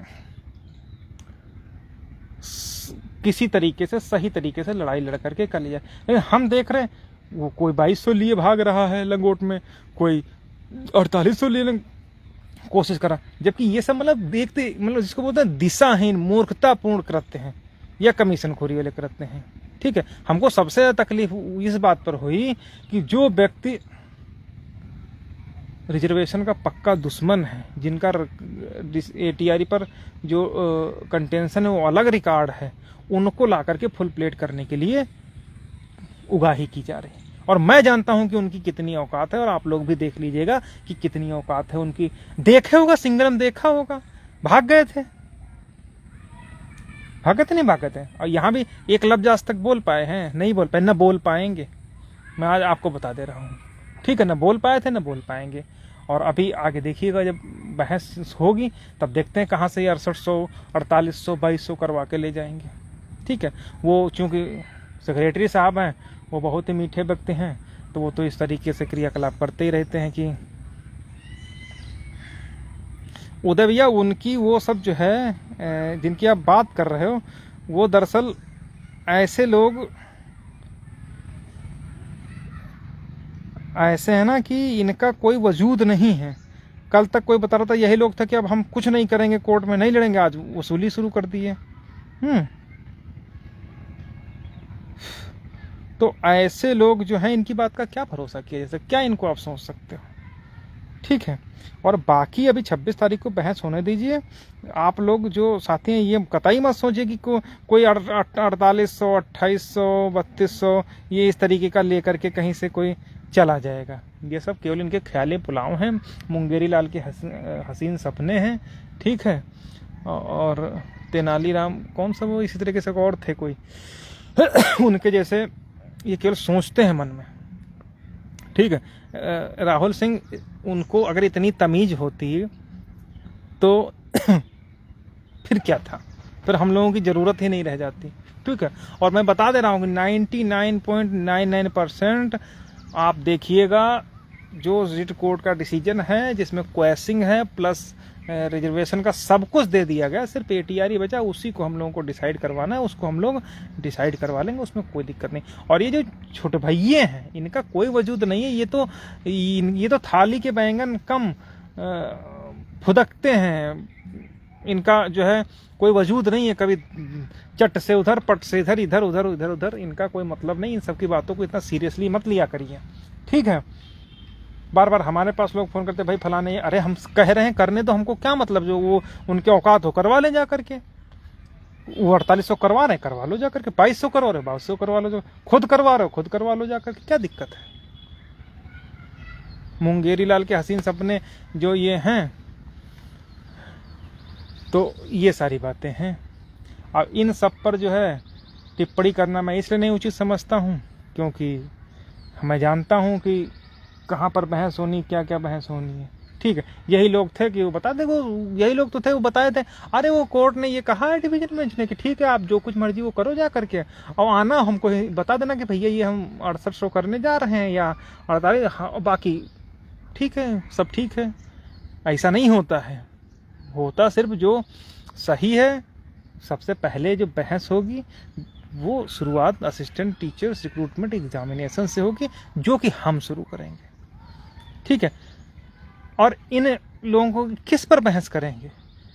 [SPEAKER 1] किसी तरीके से, सही तरीके से लड़ाई लड़ करके कर लिया। लेकिन हम देख रहे हैं वो कोई 2200 लिए भाग रहा है लंगोट में, कोई 4800 लिए कोशिश करा, जबकि ये सब मतलब देखते, मतलब जिसको बोलते हैं दिशाहीन, मूर्खतापूर्ण कृत्य हैं या कमीशन खोरी वाले कृत्य हैं। ठीक है, हमको सबसे ज्यादा तकलीफ इस बात पर हुई कि जो व्यक्ति रिजर्वेशन का पक्का दुश्मन है, जिनका ATR पर जो कंटेंशन है वो अलग रिकॉर्ड है, उनको ला करके फुल प्लेट करने के लिए उगाही की जा रही है। और मैं जानता हूं कि उनकी कितनी औकात है, और आप लोग भी देख लीजिएगा कि कितनी औकात है उनकी। देखे होगा, सिंगरम देखा होगा, भाग गए थे, नहीं भागे थे। और यहाँ भी एक लफ्ज आज तक बोल पाए हैं? नहीं बोल पाए, न बोल पाएंगे। मैं आज आपको बता दे रहा हूँ। ठीक है, न बोल पाए थे, न बोल पाएंगे। और अभी आगे देखिएगा, जब बहस होगी तब देखते हैं कहाँ से 6800, 4800, 2200 करवा के ले जाएंगे। ठीक है, वो चूंकि सेक्रेटरी साहब हैं, वो बहुत ही मीठे व्यक्ति हैं, तो वो तो इस तरीके से क्रियाकलाप करते ही रहते हैं कि उदय भैया उनकी वो सब जो है जिनकी आप बात कर रहे हो, वो दरअसल ऐसे लोग ऐसे हैं ना कि इनका कोई वजूद नहीं है। कल तक कोई बता रहा था यही लोग था कि अब हम कुछ नहीं करेंगे, कोर्ट में नहीं लड़ेंगे, आज वसूली शुरू कर दी है। तो ऐसे लोग जो हैं इनकी बात का क्या भरोसा किया जैसे, क्या इनको आप सोच सकते हो? ठीक है, और बाकी अभी 26 तारीख को बहस होने दीजिए। आप लोग जो साथी हैं ये कतई मत सोचिए कि कोई 4800, 2800, 3200 ये इस तरीके का लेकर के कहीं से कोई चला जाएगा। ये सब केवल इनके ख्याली पुलाव हैं, मुंगेरी लाल के हसीन सपने हैं। ठीक है, और तेनालीराम कौन सा वो इसी तरीके से और थे कोई उनके जैसे ये केवल सोचते हैं मन में। ठीक है, राहुल सिंह, उनको अगर इतनी तमीज होती तो फिर क्या था, फिर हम लोगों की ज़रूरत ही नहीं रह जाती। ठीक है, और मैं बता दे रहा हूँ कि 99.99% आप देखिएगा जो रिट कोर्ट का डिसीजन है जिसमें क्वेश्चनिंग है प्लस रिजर्वेशन का सब कुछ दे दिया गया, सिर्फ एटीआर ही बचा, उसी को हम लोगों को डिसाइड करवाना है, उसको हम लोग डिसाइड करवा लेंगे, उसमें कोई दिक्कत नहीं। और ये जो छोटे भैये हैं इनका कोई वजूद नहीं है, ये तो थाली के बैंगन कम फुदकते हैं, इनका जो है कोई वजूद नहीं है। कभी चट से उधर, पट से इधर, इधर उधर, इधर उधर, इनका कोई मतलब नहीं। इन सब की बातों को इतना सीरियसली मत लिया करिए। ठीक है, बार बार हमारे पास लोग फोन करते भाई फलाने, अरे हम कह रहे हैं करने तो हमको क्या मतलब, जो वो उनके औकात हो करवा ले जा करके। वो 4800 करवा रहे हैं, करवा लो जा करके, 2200 करवा रहे हो 2200 करवा लो, जो खुद करवा रहे हो खुद करवा लो जा करके, क्या दिक्कत है। मुंगेरी लाल के हसीन सपने जो ये हैं, तो ये सारी बातें हैं। अब इन सब पर जो है टिप्पणी करना मैं इसलिए नहीं उचित समझता हूँ क्योंकि मैं जानता हूँ कि कहाँ पर बहस होनी, क्या क्या बहस होनी है। ठीक है, यही लोग थे कि वो बता दे, वो यही लोग तो थे वो बताए थे, अरे वो कोर्ट ने ये कहा है डिवीजन बेंच ने कि ठीक है आप जो कुछ मर्जी वो करो जा करके, और आना हमको बता देना कि भैया ये हम 6800 करने जा रहे हैं या 48, हाँ बाकी ठीक है, सब ठीक है। ऐसा नहीं होता है, होता सिर्फ जो सही है। सबसे पहले जो बहस होगी वो शुरुआत असिस्टेंट टीचर्स रिक्रूटमेंट एग्जामिनेशन से होगी, जो कि हम शुरू करेंगे। ठीक है, और इन लोगों को किस पर बहस करेंगे,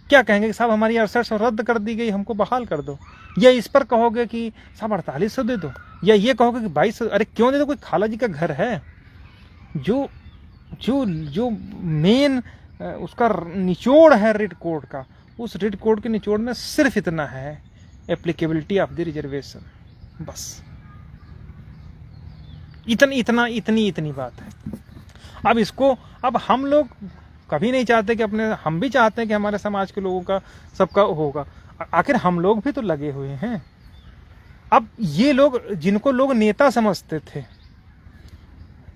[SPEAKER 1] क्या कहेंगे कि साहब हमारी 6800 रद्द कर दी गई, हमको बहाल कर दो, या इस पर कहोगे कि साहब 4800 दे दो, या ये कहोगे कि 2200, अरे क्यों दे दो, कोई खाला जी का घर है। जो जो जो मेन उसका निचोड़ है रिट कोड का, उस रिट कोड के निचोड़ में सिर्फ इतना है, एप्लीकेबिलिटी ऑफ द रिजर्वेशन, बस इतनी बात है। अब इसको, अब हम लोग कभी नहीं चाहते कि अपने, हम भी चाहते हैं कि हमारे समाज के लोगों का सबका होगा, आखिर हम लोग भी तो लगे हुए हैं। अब ये लोग जिनको लोग नेता समझते थे,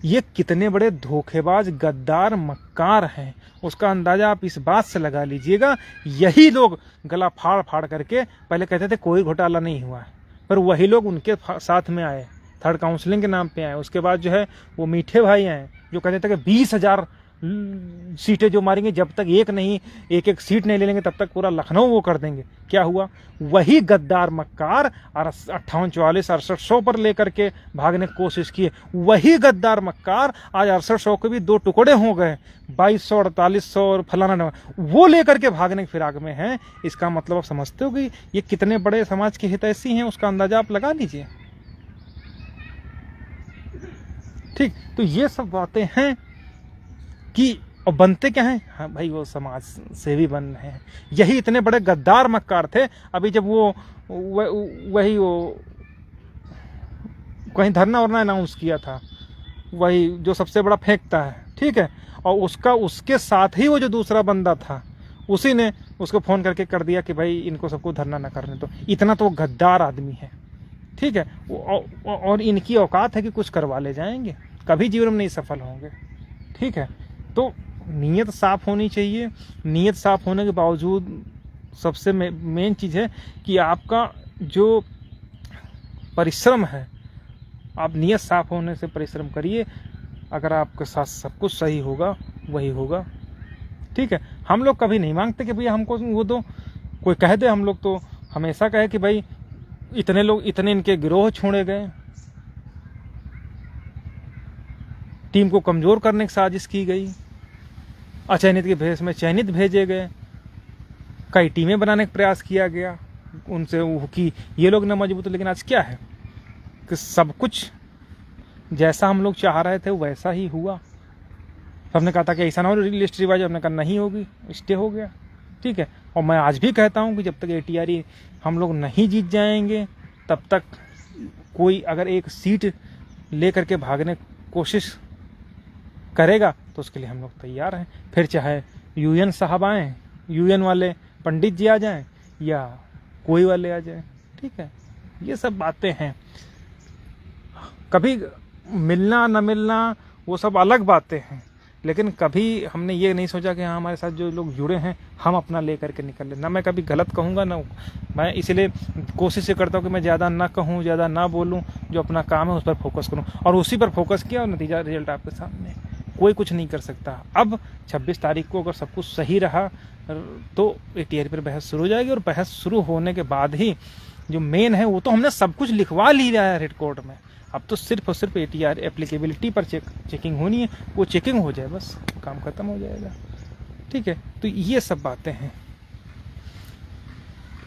[SPEAKER 1] ये कितने बड़े धोखेबाज, गद्दार, मक्कार हैं, उसका अंदाजा आप इस बात से लगा लीजिएगा। यही लोग गला फाड़ फाड़ करके पहले कहते थे कोई घोटाला नहीं हुआ है, पर वही लोग उनके साथ में आए, थर्ड काउंसलिंग के नाम पे आए। उसके बाद जो है वो मीठे भाई आए जो कहते थे कि 20,000 सीटें जो मारेंगे, जब तक एक एक सीट नहीं ले लेंगे तब तक पूरा लखनऊ वो कर देंगे। क्या हुआ, वही गद्दार मक्कार 58, 44, 6800 पर लेकर के भागने की कोशिश किए। वही गद्दार मक्कार आज 6800 के भी 2 टुकड़े हो गए, 2200, 4800 और फलाना, वो लेकर के भागने की फिराक में हैं। इसका मतलब आप समझते हो कि ये कितने बड़े समाज के हितैषी हैं, उसका अंदाजा आप लगा लीजिए। ठीक, तो ये सब बातें हैं कि और बनते क्या हैं, हाँ भाई वो समाज से भी बन रहे हैं। यही इतने बड़े गद्दार मक्कार थे। अभी जब वो कहीं धरना वरना अनाउंस किया था, वही जो सबसे बड़ा फेंकता है, ठीक है, और उसके साथ ही वो जो दूसरा बंदा था, उसी ने उसको फोन करके कर दिया कि भाई इनको सबको धरना न करने दो। इतना तो गद्दार आदमी है, ठीक है, और इनकी औकात है कि कुछ करवा ले जाएंगे, कभी जीवन में नहीं सफल होंगे। ठीक है, तो नीयत साफ होनी चाहिए। नीयत साफ होने के बावजूद सबसे मेन चीज़ है कि आपका जो परिश्रम है आप नियत साफ होने से परिश्रम करिए, अगर आपके साथ सब कुछ सही होगा वही होगा। ठीक है, हम लोग कभी नहीं मांगते कि भैया हमको वो दो, कोई कह दे, हम लोग तो हमेशा कहे कि भाई इतने लोग, इतने इनके गिरोह छोड़े गए, टीम को कमजोर करने की साजिश की गई, अचयनित के भेष में चयनित भेजे गए, कई टीमें बनाने का प्रयास किया गया उनसे कि ये लोग न मजबूत। लेकिन आज क्या है कि सब कुछ जैसा हम लोग चाह रहे थे वैसा ही हुआ। सबने कहा था कि ऐसा ना हो लिस्ट रिवाइज, हमने कहा नहीं होगी, स्टे हो गया। ठीक है, और मैं आज भी कहता हूं कि जब तक ATRE हम लोग नहीं जीत जाएंगे तब तक कोई अगर एक सीट लेकर के भागने की कोशिश करेगा तो उसके लिए हम लोग तैयार हैं। फिर चाहे UN साहब आएँ, UN वाले पंडित जी आ जाएं या कोई वाले आ जाए। ठीक है, ये सब बातें हैं। कभी मिलना न मिलना वो सब अलग बातें हैं, लेकिन कभी हमने ये नहीं सोचा कि हाँ हमारे साथ जो लोग जुड़े हैं हम अपना ले करके निकल लें। ना मैं कभी गलत कहूँगा, ना मैं इसलिए कोशिश ये करता हूँ कि मैं ज़्यादा ना कहूँ, ज़्यादा ना बोलूँ, जो अपना काम है उस पर फोकस करूँ, और उसी पर फोकस किया और नतीजा रिजल्ट आपके सामने। कोई कुछ नहीं कर सकता। अब 26 तारीख को अगर सब कुछ सही रहा तो ATRE पर बहस शुरू हो जाएगी, और बहस शुरू होने के बाद ही जो मेन है वो तो हमने सब कुछ लिखवा लिया है रेड कोर्ट में। अब तो सिर्फ और सिर्फ ATRE एप्लीकेबिलिटी पर चेकिंग होनी है, वो चेकिंग हो जाए बस काम खत्म हो जाएगा। ठीक है, तो ये सब बातें हैं।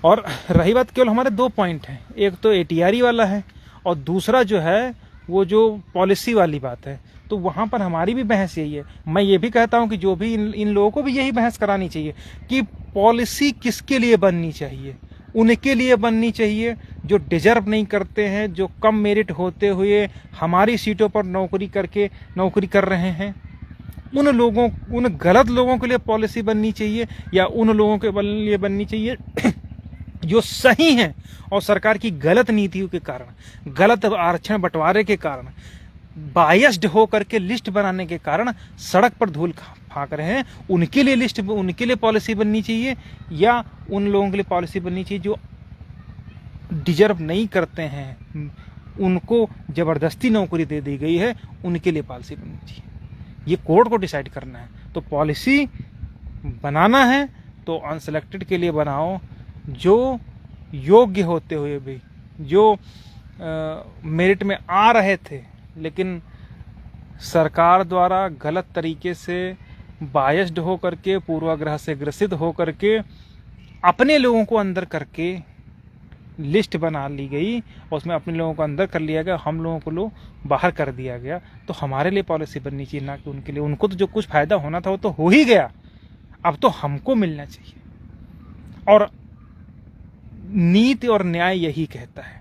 [SPEAKER 1] और रही बात, केवल हमारे 2 पॉइंट हैं, एक तो ATRE वाला है और दूसरा जो है वो जो पॉलिसी वाली बात है। तो वहां पर हमारी भी बहस यही है। मैं ये भी कहता हूं कि जो भी इन लोगों को भी यही बहस करानी चाहिए कि पॉलिसी किसके लिए बननी चाहिए। उनके लिए बननी चाहिए जो डिजर्व नहीं करते हैं, जो कम मेरिट होते हुए हमारी सीटों पर नौकरी कर रहे हैं, उन लोगों, उन गलत लोगों के लिए पॉलिसी बननी चाहिए, या उन लोगों के लिए बननी चाहिए जो सही हैं और सरकार की गलत नीतियों के कारण, गलत आरक्षण बंटवारे के कारण, बायस्ड हो करके लिस्ट बनाने के कारण सड़क पर धूल फाँक रहे हैं, उनके लिए लिस्ट, उनके लिए पॉलिसी बननी चाहिए, या उन लोगों के लिए पॉलिसी बननी चाहिए जो डिजर्व नहीं करते हैं, उनको जबरदस्ती नौकरी दे दी गई है, उनके लिए पॉलिसी बननी चाहिए। ये कोर्ट को डिसाइड करना है। तो पॉलिसी बनाना है तो अनसेलेक्टेड के लिए बनाओ, जो योग्य होते हुए भी, जो मेरिट में आ रहे थे लेकिन सरकार द्वारा गलत तरीके से बायस्ड हो करके, पूर्वाग्रह से ग्रसित हो करके अपने लोगों को अंदर करके लिस्ट बना ली गई, और उसमें अपने लोगों को अंदर कर लिया गया, हम लोगों को बाहर कर दिया गया। तो हमारे लिए पॉलिसी बननी चाहिए, ना कि उनके लिए। उनको तो जो कुछ फायदा होना था वो तो हो ही गया, अब तो हमको मिलना चाहिए। और नीति और न्याय यही कहता है।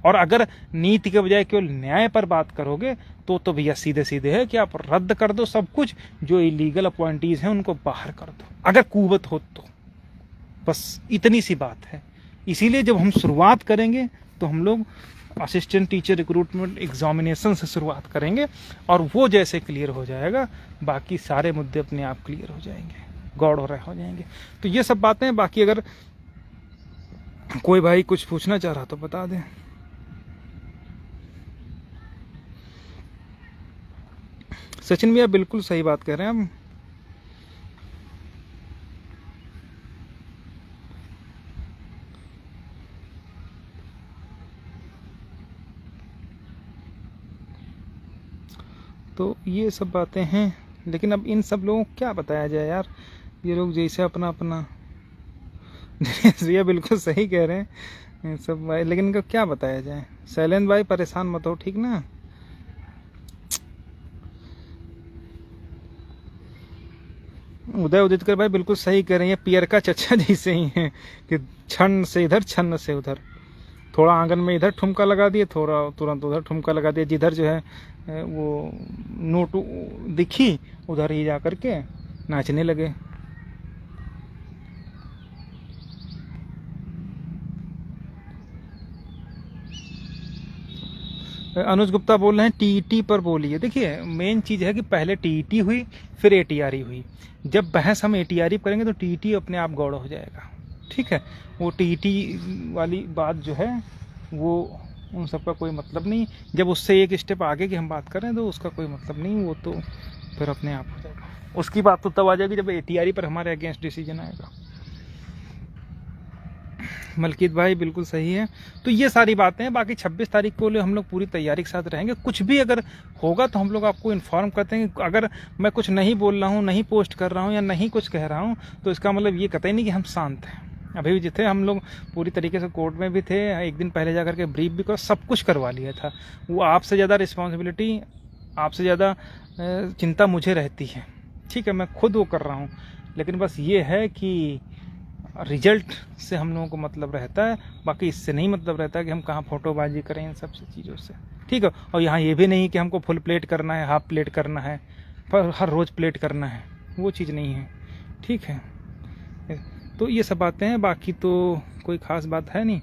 [SPEAKER 1] और अगर नीति के बजाय केवल न्याय पर बात करोगे तो भैया सीधे सीधे है कि आप रद्द कर दो सब कुछ, जो इलीगल अपॉइंटीज हैं उनको बाहर कर दो, अगर कुवत हो तो। बस इतनी सी बात है। इसीलिए जब हम शुरुआत करेंगे तो हम लोग असिस्टेंट टीचर रिक्रूटमेंट एग्जामिनेशन से शुरुआत करेंगे, और वो जैसे क्लियर हो जाएगा बाकी सारे मुद्दे अपने आप क्लियर हो जाएंगे, गौड़ हो जाएंगे। तो ये सब बातें। बाकी अगर कोई भाई कुछ पूछना चाह रहा तो बता दें। सचिन भैया बिल्कुल सही बात कह रहे हैं हम। तो ये सब बातें हैं, लेकिन अब इन सब लोगों को क्या बताया जाए यार। ये लोग जैसे अपना भैया बिल्कुल सही कह रहे हैं सब भाई, लेकिन इनको क्या बताया जाए। शैलेंद्र भाई परेशान मत हो, ठीक ना। उदय उदितकर भाई बिल्कुल सही कह रहे हैं, पियर का चचा जैसे ही हैं कि छन्न से इधर छन्न से उधर, थोड़ा आंगन में इधर ठुमका लगा दिए, थोड़ा तुरंत उधर ठुमका लगा दिया, जिधर जो है वो नोट दिखी उधर ही जा करके नाचने लगे। अनुज गुप्ता बोल रहे हैं टीईटी पर बोलिए। देखिए मेन चीज है कि पहले टीईटी हुई फिर एटीआरई हुई। जब बहस हम एटीआरई करेंगे तो टीईटी अपने आप गौड़ हो जाएगा, ठीक है। वो टीईटी वाली बात जो है वो उन सबका कोई मतलब नहीं। जब उससे एक स्टेप आगे की हम बात करें तो उसका कोई मतलब नहीं, वो तो फिर अपने आप हो जाएगा। उसकी बात तो तब आ जाएगी जब ATRE पर हमारे अगेंस्ट डिसीजन आएगा। मलकीत भाई बिल्कुल सही है। तो ये सारी बातें हैं। बाकी 26 तारीख को हम लोग पूरी तैयारी के साथ रहेंगे। कुछ भी अगर होगा तो हम लोग आपको इन्फॉर्म करते हैं। अगर मैं कुछ नहीं बोल रहा हूँ, नहीं पोस्ट कर रहा हूँ या नहीं कुछ कह रहा हूँ तो इसका मतलब ये कतई नहीं कि हम शांत हैं। अभी भी जितने हम लोग पूरी तरीके से कोर्ट में भी थे, एक दिन पहले जा करके ब्रीफ भी कर सब कुछ करवा लिया था। वो आपसे ज़्यादा रिस्पॉन्सिबिलिटी, आपसे ज़्यादा चिंता मुझे रहती है, ठीक है, मैं खुद वो कर रहा हूँ। लेकिन बस ये है कि रिजल्ट से हम लोगों को मतलब रहता है, बाकी इससे नहीं मतलब रहता है कि हम कहाँ फोटोबाजी करें इन सब चीज़ों से, ठीक है। और यहाँ ये भी नहीं कि हमको फुल प्लेट करना है, हाफ प्लेट करना है, पर हर रोज़ प्लेट करना है, वो चीज़ नहीं है, ठीक है। तो ये सब बातें हैं, बाकी तो कोई ख़ास बात है नहीं,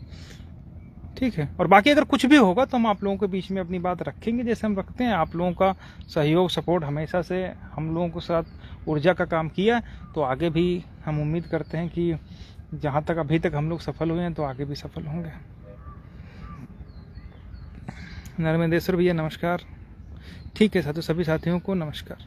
[SPEAKER 1] ठीक है। और बाकी अगर कुछ भी होगा तो हम आप लोगों के बीच में अपनी बात रखेंगे, जैसे हम रखते हैं। आप लोगों का सहयोग सपोर्ट हमेशा से हम लोगों के साथ ऊर्जा का काम किया, तो आगे भी हम उम्मीद करते हैं कि जहाँ तक अभी तक हम लोग सफल हुए हैं तो आगे भी सफल होंगे। नर्मदेश्वर भैया नमस्कार, ठीक है साथियों, सभी साथियों को नमस्कार।